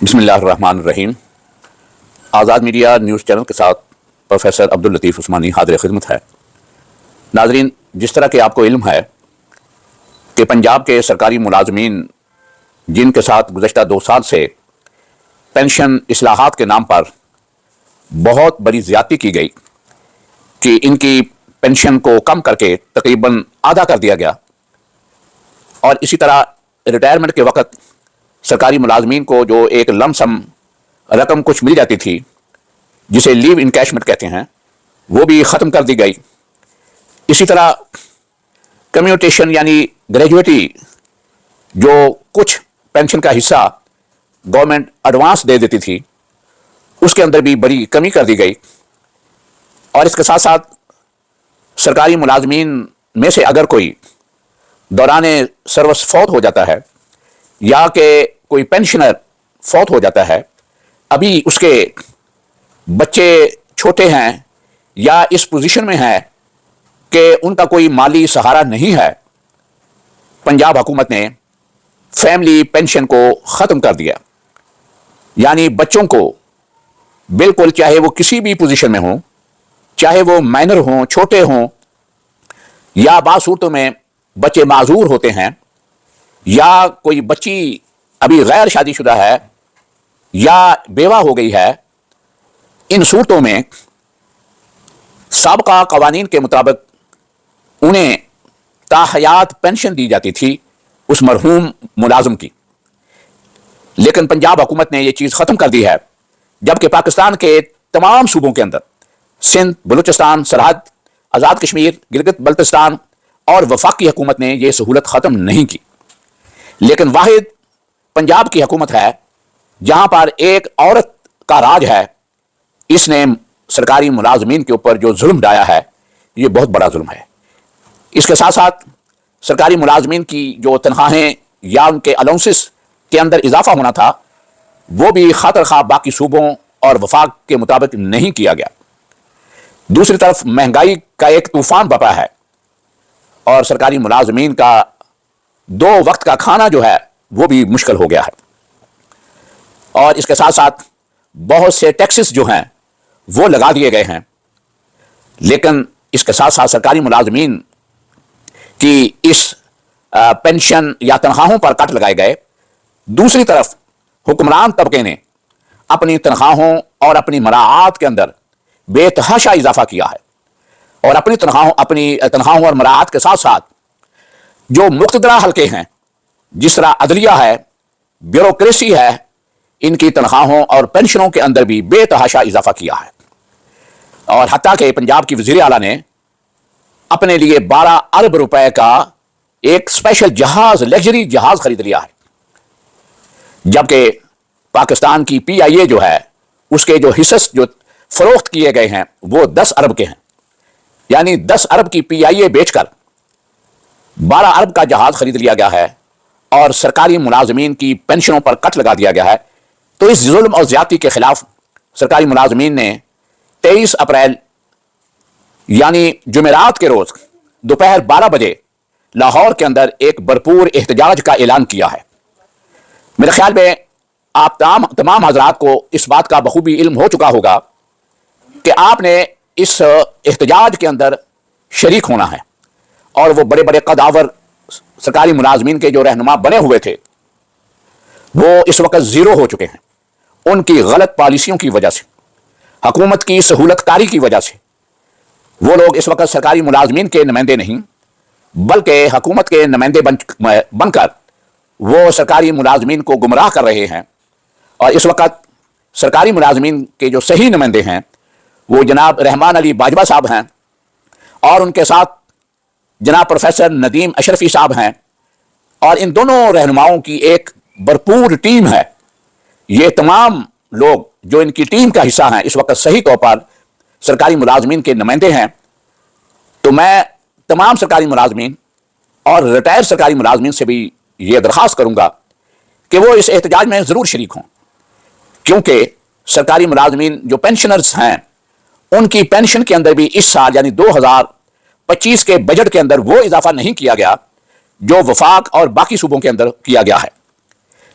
بسم اللہ الرحمن الرحیم۔ آزاد میڈیا نیوز چینل کے ساتھ پروفیسر عبداللطیف عثمانی حاضر خدمت ہے۔ ناظرین، جس طرح کہ آپ کو علم ہے کہ پنجاب کے سرکاری ملازمین جن کے ساتھ گزشتہ 2 سال سے پینشن اصلاحات کے نام پر بہت بڑی زیادتی کی گئی کہ ان کی پینشن کو کم کر کے تقریباً آدھا کر دیا گیا، اور اسی طرح ریٹائرمنٹ کے وقت سرکاری ملازمین کو جو ایک لم سم رقم کچھ مل جاتی تھی جسے لیو انکیشمنٹ کہتے ہیں، وہ بھی ختم کر دی گئی۔ اسی طرح کمیوٹیشن یعنی گریجویٹی جو کچھ پینشن کا حصہ گورنمنٹ ایڈوانس دے دیتی تھی، اس کے اندر بھی بڑی کمی کر دی گئی۔ اور اس کے ساتھ ساتھ سرکاری ملازمین میں سے اگر کوئی دوران سروس فوت ہو جاتا ہے یا کہ کوئی پینشنر فوت ہو جاتا ہے، ابھی اس کے بچے چھوٹے ہیں یا اس پوزیشن میں ہیں کہ ان کا کوئی مالی سہارا نہیں ہے، پنجاب حکومت نے فیملی پینشن کو ختم کر دیا۔ یعنی بچوں کو بالکل، چاہے وہ کسی بھی پوزیشن میں ہوں، چاہے وہ مائنر ہوں، چھوٹے ہوں، یا بعض صورتوں میں بچے معذور ہوتے ہیں، یا کوئی بچی ابھی غیر شادی شدہ ہے یا بیوہ ہو گئی ہے، ان صورتوں میں سابقہ قوانین کے مطابق انہیں تاحیات پینشن دی جاتی تھی اس مرحوم ملازم کی۔ لیکن پنجاب حکومت نے یہ چیز ختم کر دی ہے، جبکہ پاکستان کے تمام صوبوں کے اندر، سندھ، بلوچستان، سرحد، آزاد کشمیر، گلگت بلتستان اور وفاقی حکومت نے یہ سہولت ختم نہیں کی۔ لیکن واحد پنجاب کی حکومت ہے جہاں پر ایک عورت کا راج ہے۔ اس نے سرکاری ملازمین کے اوپر جو ظلم ڈھایا ہے، یہ بہت بڑا ظلم ہے۔ اس کے ساتھ ساتھ سرکاری ملازمین کی جو تنخواہیں یا ان کے الاؤنسز کے اندر اضافہ ہونا تھا، وہ بھی خاطر خواہ باقی صوبوں اور وفاق کے مطابق نہیں کیا گیا۔ دوسری طرف مہنگائی کا ایک طوفان بپا ہے، اور سرکاری ملازمین کا 2 وقت کا کھانا جو ہے وہ بھی مشکل ہو گیا ہے۔ اور اس کے ساتھ ساتھ بہت سے ٹیکسز جو ہیں وہ لگا دیے گئے ہیں، لیکن اس کے ساتھ ساتھ سرکاری ملازمین کی اس پینشن یا تنخواہوں پر کٹ لگائے گئے۔ دوسری طرف حکمران طبقے نے اپنی تنخواہوں اور اپنی مراعات کے اندر بے تحاشا اضافہ کیا ہے، اور اپنی تنخواہوں اور مراعات کے ساتھ ساتھ جو مقتدرہ حلقے ہیں، جس طرح عدلیہ ہے، بیوروکریسی ہے، ان کی تنخواہوں اور پینشنوں کے اندر بھی بے تحاشا اضافہ کیا ہے۔ اور حتیٰ کہ پنجاب کی وزیر اعلیٰ نے اپنے لیے 12 ارب روپے کا ایک اسپیشل جہاز، لگژری جہاز خرید لیا ہے، جبکہ پاکستان کی پی آئی اے جو ہے، اس کے جو حصص جو فروخت کیے گئے ہیں وہ 10 ارب کے ہیں۔ یعنی 10 ارب کی پی آئی اے بیچ کر 12 ارب کا جہاز خرید لیا گیا ہے، اور سرکاری ملازمین کی پینشنوں پر کٹ لگا دیا گیا ہے۔ تو اس ظلم اور زیادتی کے خلاف سرکاری ملازمین نے 23 اپریل یعنی جمعرات کے روز دوپہر 12 بجے لاہور کے اندر ایک بھرپور احتجاج کا اعلان کیا ہے۔ میرے خیال میں آپ تمام حضرات کو اس بات کا بخوبی علم ہو چکا ہوگا کہ آپ نے اس احتجاج کے اندر شریک ہونا ہے، اور وہ بڑے بڑے قداور سرکاری ملازمین کے جو رہنما بنے ہوئے تھے وہ اس وقت زیرو ہو چکے ہیں، ان کی غلط پالیسیوں کی وجہ سے، حکومت کی سہولت کاری کی وجہ سے۔ وہ لوگ اس وقت سرکاری ملازمین کے نمائندے نہیں، بلکہ حکومت کے نمائندے بن کر وہ سرکاری ملازمین کو گمراہ کر رہے ہیں۔ اور اس وقت سرکاری ملازمین کے جو صحیح نمائندے ہیں وہ جناب رحمان علی باجوہ صاحب ہیں، اور ان کے ساتھ جناب پروفیسر ندیم اشرفی صاحب ہیں، اور ان دونوں رہنماؤں کی ایک بھرپور ٹیم ہے۔ یہ تمام لوگ جو ان کی ٹیم کا حصہ ہیں اس وقت صحیح طور پر سرکاری ملازمین کے نمائندے ہیں۔ تو میں تمام سرکاری ملازمین اور ریٹائر سرکاری ملازمین سے بھی یہ درخواست کروں گا کہ وہ اس احتجاج میں ضرور شریک ہوں، کیونکہ سرکاری ملازمین جو پینشنرز ہیں ان کی پینشن کے اندر بھی اس سال یعنی 2025 کے بجٹ کے اندر وہ اضافہ نہیں کیا گیا جو وفاق اور باقی صوبوں کے اندر کیا گیا ہے۔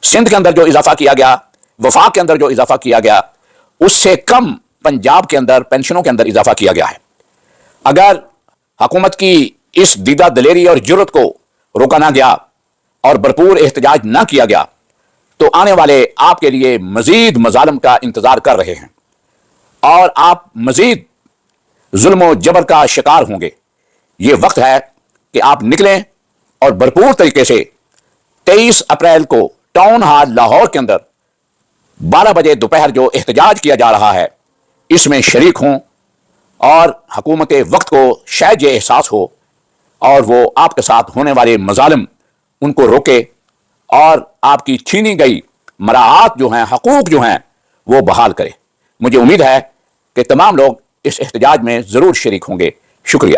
سندھ کے اندر جو اضافہ کیا گیا وفاق کے اندر جو اضافہ کیا گیا اس سے کم پنجاب کے اندر پینشنوں کے اندر اضافہ کیا گیا ہے۔ اگر حکومت کی اس دیدہ دلیری اور جرت کو روکا نہ گیا اور بھرپور احتجاج نہ کیا گیا تو آنے والے آپ کے لیے مزید مظالم کا انتظار کر رہے ہیں اور آپ مزید ظلم و جبر کا شکار ہوں گے۔ یہ وقت ہے کہ آپ نکلیں اور بھرپور طریقے سے 23 اپریل کو ٹاؤن ہال لاہور کے اندر 12 بجے دوپہر جو احتجاج کیا جا رہا ہے اس میں شریک ہوں، اور حکومت وقت کو شاید یہ احساس ہو اور وہ آپ کے ساتھ ہونے والے مظالم ان کو روکے اور آپ کی چھینی گئی مراعات جو ہیں، حقوق جو ہیں، وہ بحال کرے۔ مجھے امید ہے کہ تمام لوگ اس احتجاج میں ضرور شریک ہوں گے۔ شکریہ۔